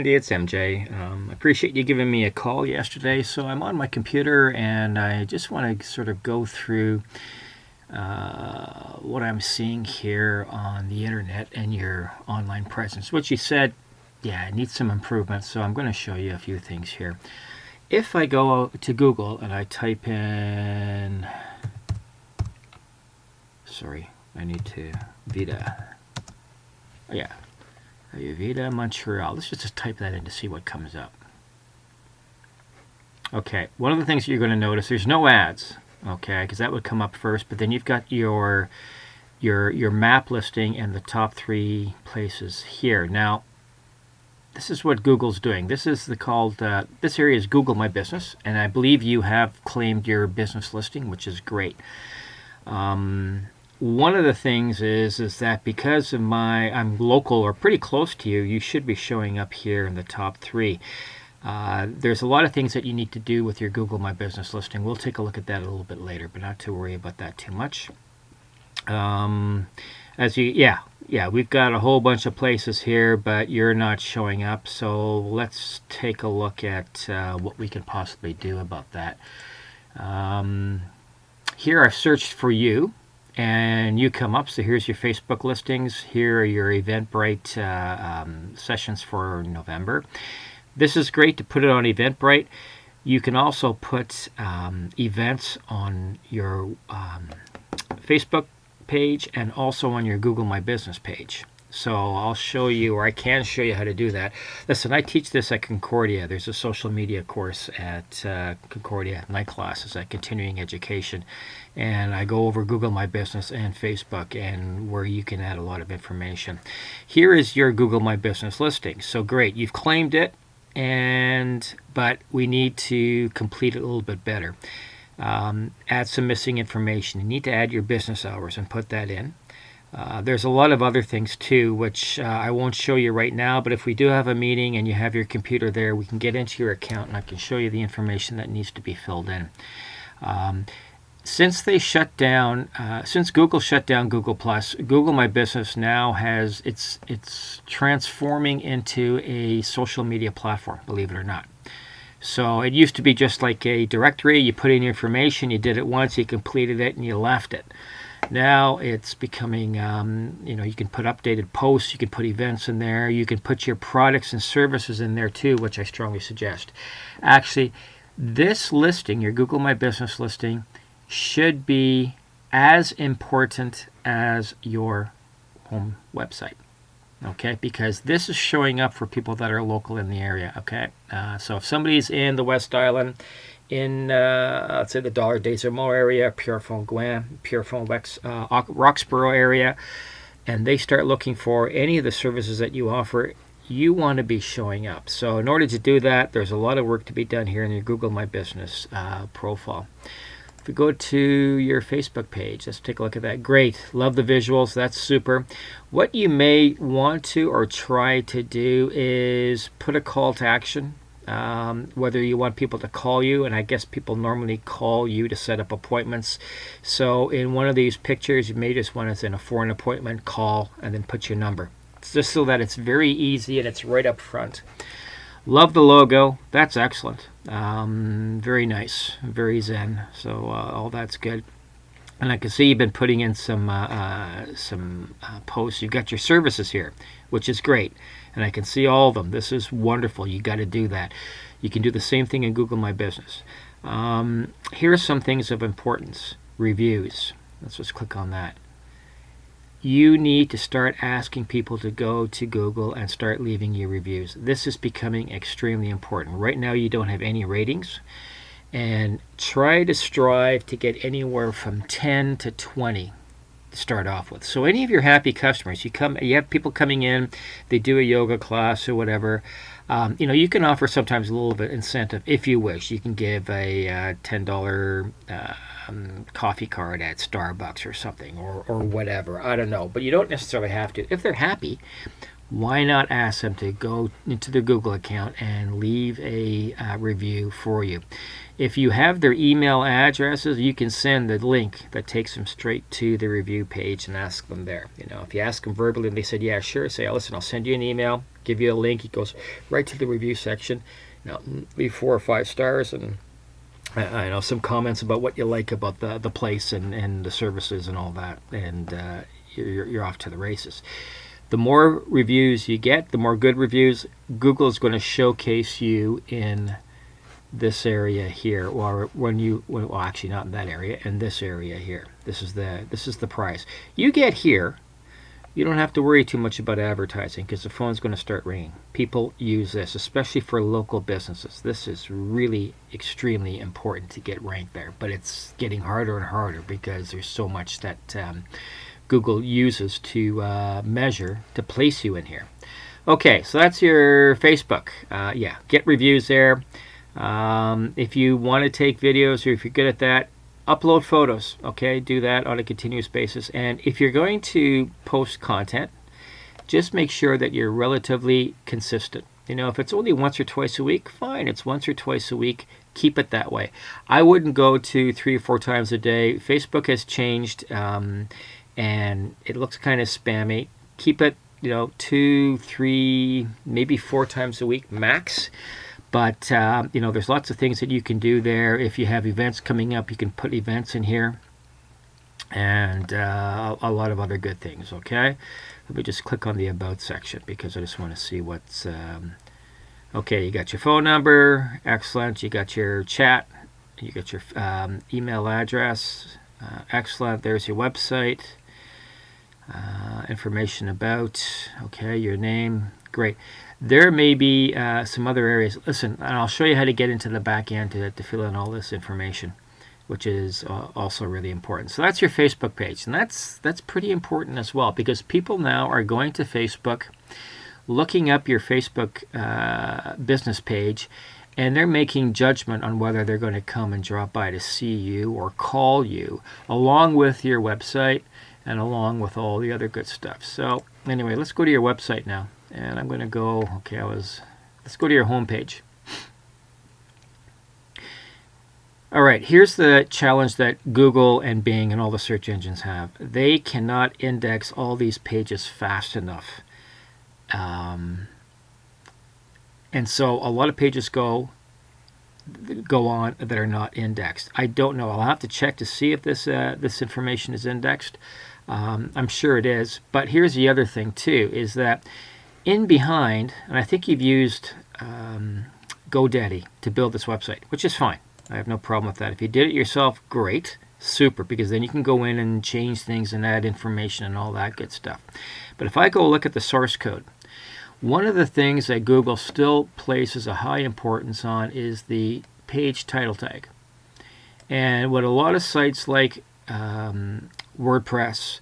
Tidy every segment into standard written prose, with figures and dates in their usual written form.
Andy, it's MJ. I appreciate you giving me a call yesterday. So I'm on my computer and I just want to sort of go through what I'm seeing here on the internet and your online presence. What you said, yeah, it needs some improvement. So I'm going to show you a few things here. If I go to Google and I type in, sorry, I need to Vida. Oh, yeah, Vida Montreal. Let's just type that in to see what comes up. Okay, one of the things you're going to notice, there's no ads, okay, because that would come up first, but then you've got your map listing and the top 3 places here. Now, this is what Google's doing. This is this area is Google My Business, and I believe you have claimed your business listing, which is great. One of the things is that because of I'm local or pretty close to you, you should be showing up here in the top 3. There's a lot of things that you need to do with your Google My Business listing. We'll take a look at that a little bit later, but not to worry about that too much. We've got a whole bunch of places here, but you're not showing up. So let's take a look at what we can possibly do about that. Here I've searched for you, and you come up. So here's your Facebook listings. Here are your Eventbrite sessions for November. This is great to put it on Eventbrite. You can also put events on your Facebook page and also on your Google My Business page. So I'll show you, or I can show you how to do that. Listen, I teach this at Concordia. There's a social media course at Concordia, my classes at Continuing Education. And I go over Google My Business and Facebook and where you can add a lot of information. Here is your Google My Business listing. So great, you've claimed it, but we need to complete it a little bit better. Add some missing information. You need to add your business hours and put that in. There's a lot of other things too, which I won't show you right now, but if we do have a meeting and you have your computer there, we can get into your account and I can show you the information that needs to be filled in. Since Google shut down Google Plus, Google My Business now has it's transforming into a social media platform, believe it or not. So it used to be just like a directory. You put in your information, you did it once, you completed it, and you left it. Now it's becoming, you can put updated posts, you can put events in there, you can put your products and services in there too, which I strongly suggest. Actually, this listing, your Google My Business listing, should be as important as your home website. Okay, because this is showing up for people that are local in the area. Okay, so if somebody's in the West Island, in let's say the Dollar Des Ormeaux area, Pierrefonds Gouin, Pierrefonds Roxborough area, and they start looking for any of the services that you offer, you want to be showing up. So in order to do that, there's a lot of work to be done here in your Google My Business profile. If we go to your Facebook page, let's take a look at that. Great. Love the visuals. That's super. What you may want to or try to do is put a call to action, whether you want people to call you, and I guess people normally call you to set up appointments. So in one of these pictures, you may just want to send for an appointment, call, and then put your number. It's just so that it's very easy and it's right up front. Love the logo. That's excellent. Very nice. Very zen. So all that's good. And I can see you've been putting in some posts. You've got your services here, which is great. And I can see all of them. This is wonderful. You got to do that. You can do the same thing in Google My Business. Here are some things of importance. Reviews. Let's just click on that. You need to start asking people to go to Google and start leaving you reviews. This is becoming extremely important. Right now you don't have any ratings, and try to strive to get anywhere from 10 to 20 to start off with. So any of your happy customers, you have people coming in, they do a yoga class or whatever. You can offer sometimes a little bit incentive if you wish. You can give a $10 coffee card at Starbucks or something, or whatever. I don't know, but you don't necessarily have to. If they're happy, why not ask them to go into their Google account and leave a review for you? If you have their email addresses, you can send the link that takes them straight to the review page and ask them there. If you ask them verbally and they said, yeah, sure, say, oh, listen, I'll send you an email, give you a link. It goes right to the review section. Leave 4 or 5 stars and I know some comments about what you like about the place and the services and all that, and you're off to the races. The more reviews you get, the more good reviews, Google is going to showcase you in this area here, or well, actually not in that area, in this area here. This is the price you get here. You don't have to worry too much about advertising because the phone's going to start ringing. People use this, especially for local businesses. This is really extremely important to get ranked there, but it's getting harder and harder because there's so much that Google uses to measure to place you in here. Okay, so that's your Facebook. Yeah, get reviews there. If you want to take videos, or if you're good at that, upload photos. Okay, do that on a continuous basis. And if you're going to post content, just make sure that you're relatively consistent. If it's only once or twice a week, fine, it's once or twice a week. Keep it that way. I wouldn't go to 3 or 4 times a day. Facebook has changed, and it looks kind of spammy. Keep it, 2, 3, maybe 4 times a week max. But, there's lots of things that you can do there. If you have events coming up, you can put events in here. And a lot of other good things, okay? Let me just click on the About section because I just want to see what's... okay, you got your phone number. Excellent. You got your chat. You got your email address. Excellent. There's your website. Information about. Okay, your name. Great. There may be some other areas. Listen, and I'll show you how to get into the back end to fill in all this information, which is also really important. So that's your Facebook page, and that's pretty important as well because people now are going to Facebook, looking up your Facebook business page, and they're making judgment on whether they're going to come and drop by to see you or call you, along with your website and along with all the other good stuff. So anyway, let's go to your website now. And I'm going to go, let's go to your home page. All right, here's the challenge that Google and Bing and all the search engines have. They cannot index all these pages fast enough. And so a lot of pages go on that are not indexed. I don't know. I'll have to check to see if this information is indexed. I'm sure it is. But here's the other thing, too, is that in behind, and I think you've used GoDaddy to build this website, which is fine. I have no problem with that. If you did it yourself, great, super, because then you can go in and change things and add information and all that good stuff. But if I go look at the source code, one of the things that Google still places a high importance on is the page title tag. And what a lot of sites like WordPress,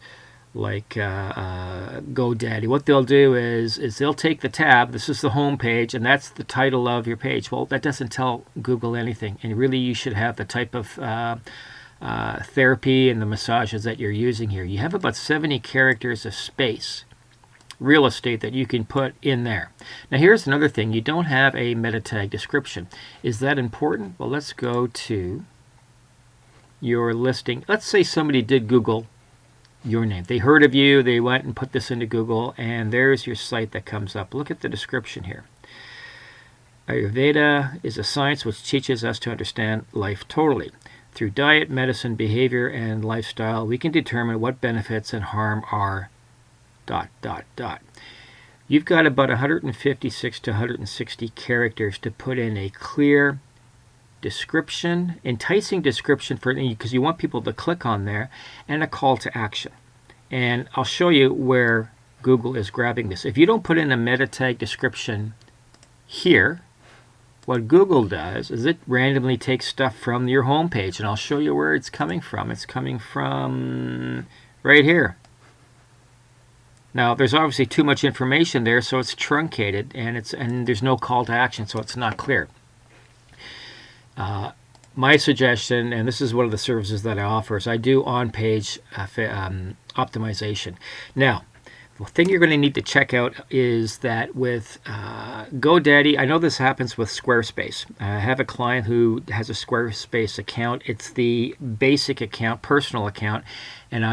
like GoDaddy, what they'll do is they'll take the tab, this is the home page, and that's the title of your page. Well, that doesn't tell Google anything, and really you should have the type of therapy and the massages that you're using here. You have about 70 characters of space, real estate, that you can put in there. Now here's another thing, you don't have a meta tag description. Is that important? Well, let's go to your listing. Let's say somebody did Google your name. They heard of you, they went and put this into Google, and there's your site that comes up. Look at the description here. Ayurveda is a science which teaches us to understand life totally. Through diet, medicine, behavior, and lifestyle, we can determine what benefits and harm are ... You've got about 156 to 160 characters to put in a clear description, enticing description for because you want people to click on there, and a call to action. And I'll show you where Google is grabbing this. If you don't put in a meta tag description here, what Google does is it randomly takes stuff from your home page, and I'll show you where it's coming from. It's coming from right here. Now, there's obviously too much information there, so it's truncated, and there's no call to action, so it's not clear. My suggestion, and this is one of the services that I offer, is I do on-page optimization. Now, The thing you're going to need to check out is that with GoDaddy, I know this happens with Squarespace. I have a client who has a Squarespace account. It's the basic account, personal account, and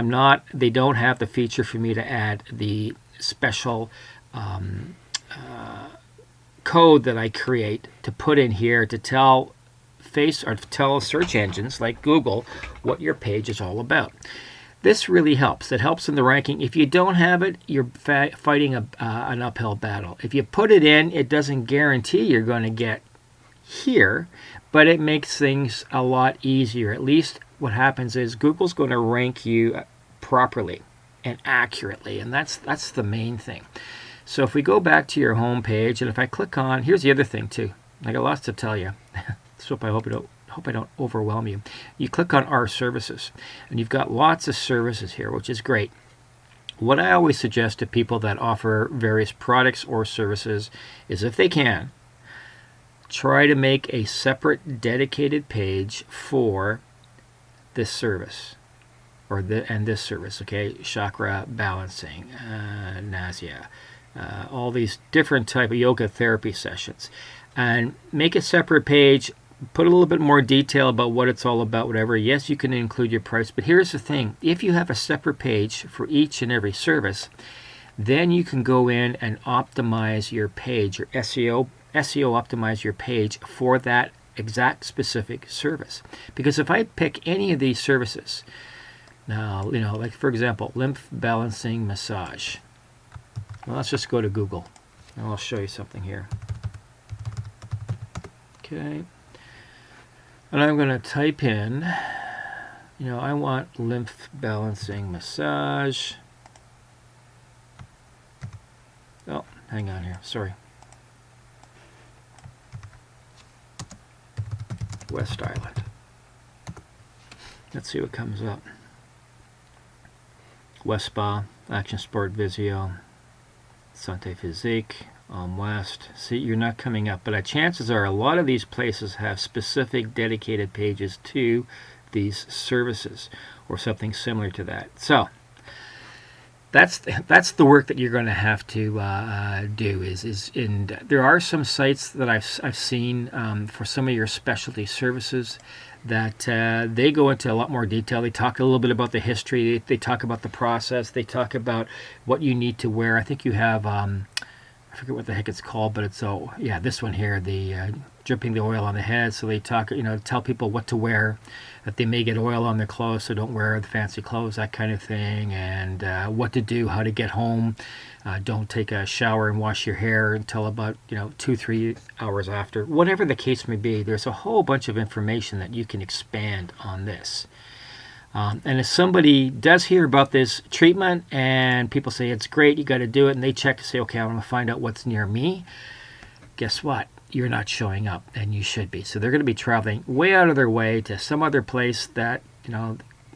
they don't have the feature for me to add the special code that I create to put in here to tell search engines like Google what your page is all about. This really helps. It helps in the ranking. If you don't have it, you're fighting an uphill battle. If you put it in, it doesn't guarantee you're going to get here, but it makes things a lot easier. At least what happens is Google's going to rank you properly and accurately, and that's the main thing. So if we go back to your home page, and if I click on, here's the other thing too. I got lots to tell you. So I hope I don't overwhelm you. You click on Our Services, and you've got lots of services here, which is great. What I always suggest to people that offer various products or services is, if they can, try to make a separate dedicated page for this service and this service. Okay, chakra balancing, nausea, all these different type of yoga therapy sessions, and make a separate page. Put a little bit more detail about what it's all about, whatever. Yes, you can include your price, but here's the thing. If you have a separate page for each and every service, then you can go in and optimize your page, your SEO optimize your page for that exact specific service. Because if I pick any of these services, now, like for example, lymph balancing massage. Well, let's just go to Google, and I'll show you something here. Okay. And I'm going to type in, I want lymph balancing massage. Oh, hang on here. Sorry. West Island. Let's see what comes up. West Spa, Action Sport Visio, Santé Physique, West. See, you're not coming up, but chances are a lot of these places have specific dedicated pages to these services or something similar to that. So that's the work that you're going to have to do. There are some sites that I've seen for some of your specialty services that they go into a lot more detail. They talk a little bit about the history. They talk about the process. They talk about what you need to wear. I think you have. I forget what the heck it's called, but it's this one here, the dripping the oil on the head. So they talk, tell people what to wear, that they may get oil on their clothes, so don't wear the fancy clothes, that kind of thing, and what to do, how to get home. Don't take a shower and wash your hair until about 2-3 hours after. Whatever the case may be, there's a whole bunch of information that you can expand on this. And if somebody does hear about this treatment and people say it's great, you got to do it, and they check to say, okay, I want to find out what's near me, guess what? You're not showing up, and you should be. So they're going to be traveling way out of their way to some other place that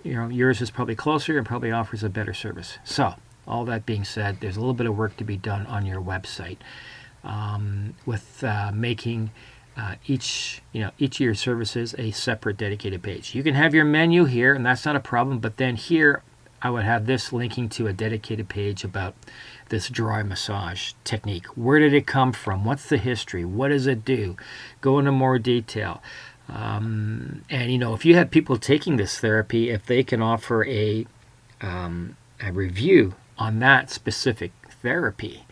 yours is probably closer and probably offers a better service. So all that being said, there's a little bit of work to be done on your website with making each of your services a separate dedicated page. You can have your menu here, and that's not a problem, but then here I would have this linking to a dedicated page about this dry massage technique. Where did it come from? What's the history? What does it do? Go into more detail. And if you have people taking this therapy, if they can offer a review on that specific therapy,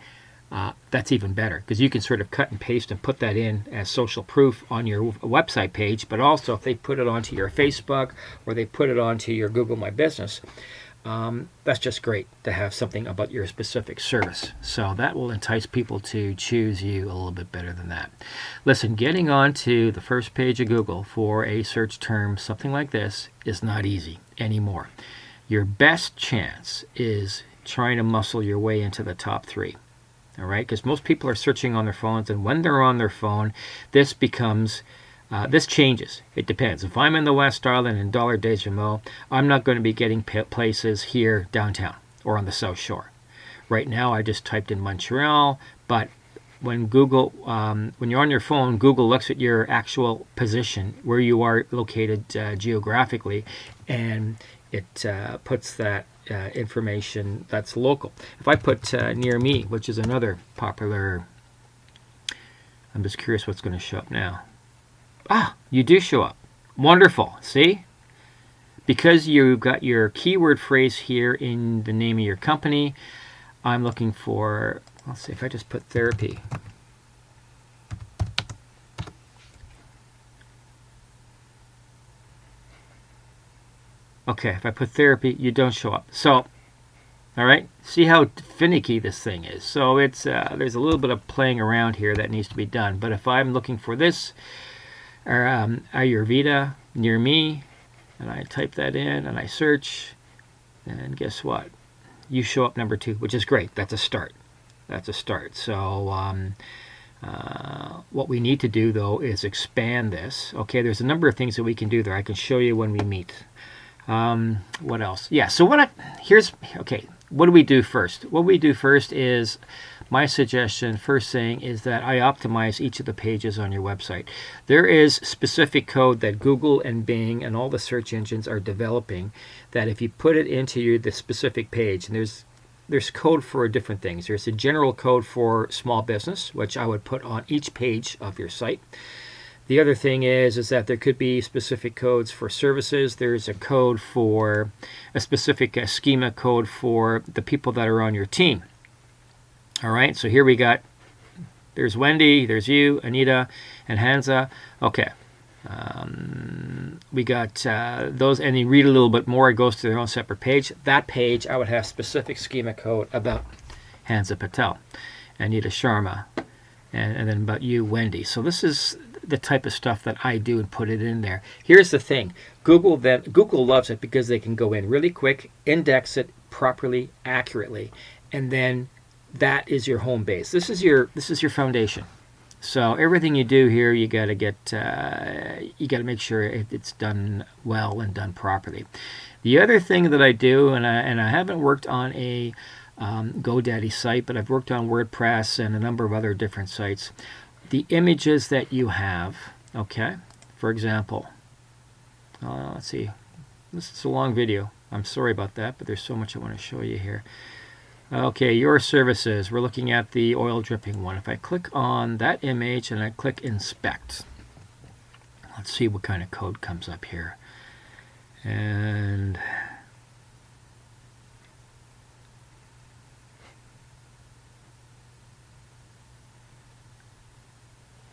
that's even better, because you can sort of cut and paste and put that in as social proof on your website page. But also, if they put it onto your Facebook or they put it onto your Google My Business, that's just great to have something about your specific service. So that will entice people to choose you a little bit better than that. Listen, getting onto the first page of Google for a search term, something like this, is not easy anymore. Your best chance is trying to muscle your way into the top 3. All right, because most people are searching on their phones, and when they're on their phone, this changes. It depends. If I'm in the West Island in Dollar Des Jumeaux, I'm not going to be getting places here downtown or on the South Shore. Right now, I just typed in Montreal, but when when you're on your phone, Google looks at your actual position, where you are located geographically, and it puts that information that's local. If I put near me, which is another popular, I'm just curious what's going to show up now. Ah, you do show up. Wonderful. See? Because you've got your keyword phrase here in the name of your company, I'm looking for, let's see, if I just put therapy. Okay, if I put therapy, you don't show up. So, all right, see how finicky this thing is. So it's there's a little bit of playing around here that needs to be done. But if I'm looking for this, or Ayurveda near me, and I type that in and I search, and guess what? You show up number 2, which is great. That's a start. That's a start. So what we need to do, though, is expand this. Okay, there's a number of things that we can do there. I can show you when we meet. What else? Yeah, so what do we do first? What we do first is, my suggestion, first thing, is that I optimize each of the pages on your website. There is specific code that Google and Bing and all the search engines are developing that if you put it into the specific page, and there's code for different things. There's a general code for small business, which I would put on each page of your site. The other thing is that there could be specific codes for services. There's a code for a specific schema code for the people that are on your team. All right, so here there's Wendy, there's you, Anita, and Hansa. Okay, we got those, and you read a little bit more, it goes to their own separate page. That page, I would have specific schema code about Hansa Patel, Anita Sharma, and then about you, Wendy. So this is the type of stuff that I do and put it in there. Here's the thing. Google loves it because they can go in really quick, index it properly, accurately, and then that is your home base. This is your foundation. So everything you do here, you got to make sure it's done well and done properly. The other thing that I do, and I haven't worked on a GoDaddy site, but I've worked on WordPress and a number of other different sites. The images that you have, okay, for example, let's see, this is a long video. I'm sorry about that, but there's so much I want to show you here. Okay, your services. We're looking at the oil dripping one. If I click on that image and I click inspect, let's see what kind of code comes up here. And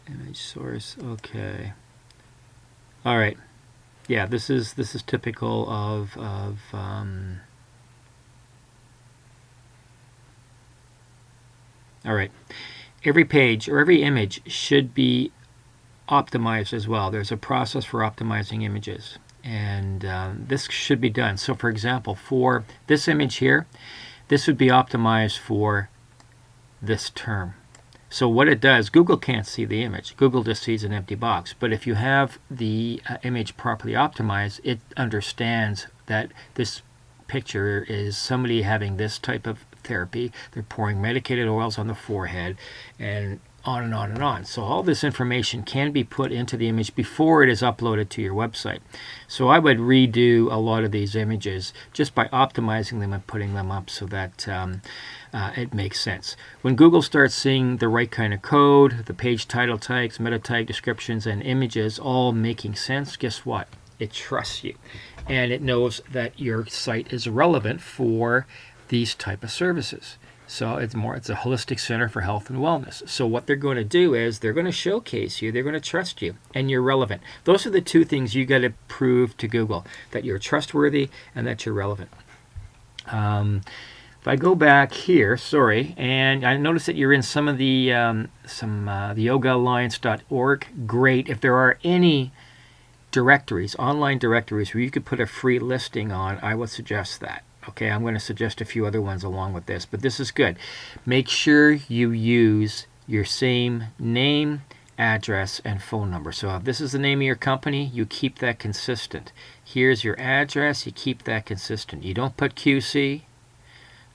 image source. Okay. All right. Yeah, this is typical of all right. Every page or every image should be optimized as well. There's a process for optimizing images, and this should be done. So, for example, for this image here, this would be optimized for this term. So what it does, Google can't see the image. Google just sees an empty box. But if you have the image properly optimized, it understands that this picture is somebody having this type of therapy. They're pouring medicated oils on the forehead, and on and on and on. So all this information can be put into the image before it is uploaded to your website. So I would redo a lot of these images just by optimizing them and putting them up so that it makes sense. When Google starts seeing the right kind of code, the page title tags, meta tag descriptions, and images all making sense, guess what? It trusts you, and it knows that your site is relevant for these type of services. So it's a holistic center for health and wellness. So what they're going to do is they're going to showcase you, they're going to trust you, and you're relevant. Those are the two things you got to prove to Google, that you're trustworthy and that you're relevant. If I go back here, and I notice that you're in some of the the yogaalliance.org. Great. If there are any directories, online directories where you could put a free listing on, I would suggest that. Okay, I'm going to suggest a few other ones along with this, but this is good. Make sure you use your same name, address, and phone number. So if this is the name of your company, you keep that consistent. Here's your address, you keep that consistent. You don't put QC,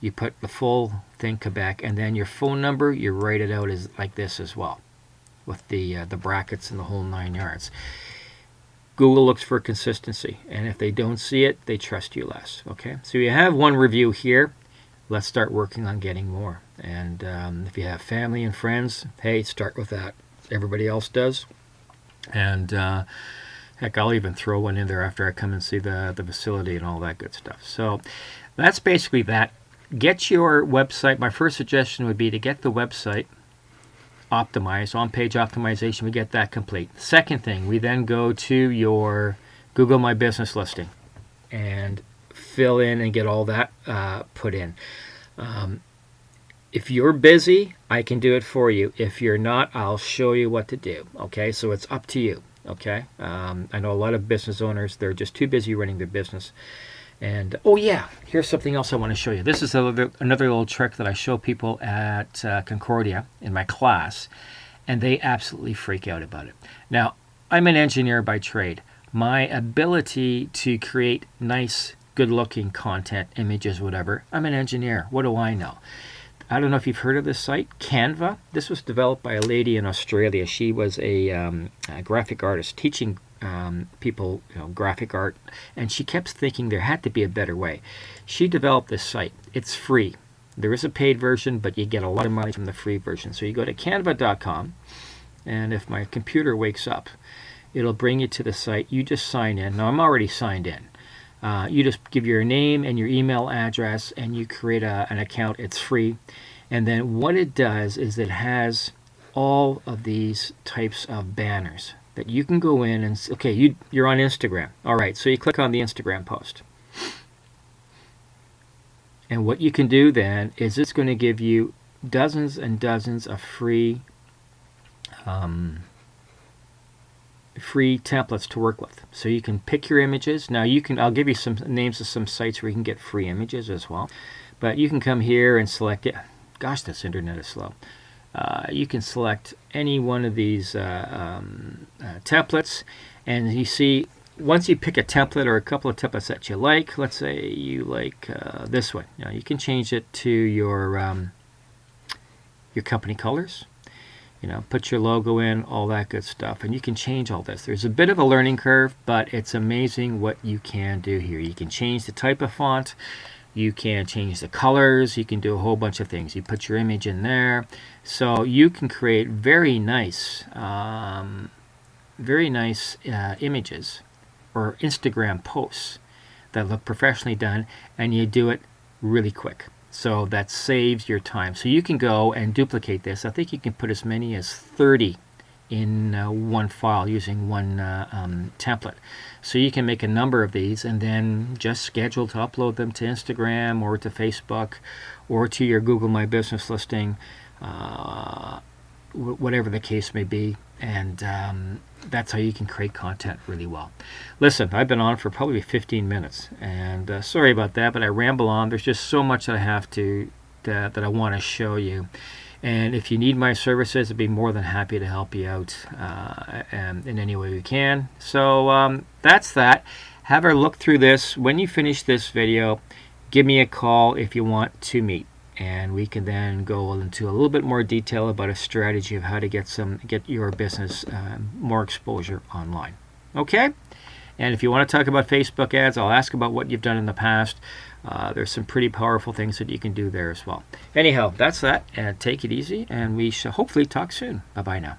you put the full thing, Quebec, and then your phone number, you write it out as like this as well, with the brackets and the whole 9 yards. Google looks for consistency, and if they don't see it, they trust you less. Okay, so you have one review here. Let's start working on getting more. And if you have family and friends, hey, start with that. Everybody else does. And heck, I'll even throw one in there after I come and see the facility and all that good stuff. So that's basically that. Get your website. My first suggestion would be to get the website optimized, on-page optimization. We get that complete. Second thing, we then go to your Google My Business listing and fill in and get all that put in. If you're busy, I can do it for you. If you're not, I'll show you what to do. Okay, so it's up to you. Okay, I know a lot of business owners, they're just too busy running their business. And oh yeah, here's something else I want to show you. This is another little trick that I show people at Concordia in my class, and they absolutely freak out about it. Now, I'm an engineer by trade. My ability to create nice, good-looking content, images, whatever, I'm an engineer. What do I know? I don't know if you've heard of this site, Canva. This was developed by a lady in Australia. She was a graphic artist teaching people graphic art, and she kept thinking there had to be a better way. She developed this site. It's free. There is a paid version, but you get a lot of money from the free version. So you go to canva.com, and if my computer wakes up, it'll bring you to the site. You just sign in. Now, I'm already signed in. You just give your name and your email address, and you create an account. It's free. And then what it does is it has all of these types of banners that you can go in and, okay, you're on Instagram. All right, so you click on the Instagram post. And what you can do then is it's going to give you dozens and dozens of free templates to work with. So you can pick your images. Now I'll give you some names of some sites where you can get free images as well. But you can come here and select it. Gosh, this internet is slow. You can select any one of these templates, and you see, once you pick a template or a couple of templates that you like, let's say you like this one. Now you can change it to your company colors. Put your logo in, all that good stuff, and you can change all this. There's a bit of a learning curve, but it's amazing what you can do here. You can change the type of font. You can change the colors. You can do a whole bunch of things. You put your image in there. So you can create very nice images or Instagram posts that look professionally done, and you do it really quick. So that saves your time. So you can go and duplicate this. I think you can put as many as 30 in one file using one template. So you can make a number of these and then just schedule to upload them to Instagram or to Facebook or to your Google My Business listing, whatever the case may be. And that's how you can create content really well. Listen, I've been on for probably 15 minutes, and sorry about that, but I ramble on. There's just so much that I have that I want to show you. And if you need my services, I'd be more than happy to help you out in any way we can. So that's that. Have a look through this. When you finish this video, give me a call if you want to meet. And we can then go into a little bit more detail about a strategy of how to get your business more exposure online. Okay? And if you want to talk about Facebook ads, I'll ask about what you've done in the past. There's some pretty powerful things that you can do there as well. Anyhow, that's that. And take it easy, and we shall hopefully talk soon. Bye-bye now.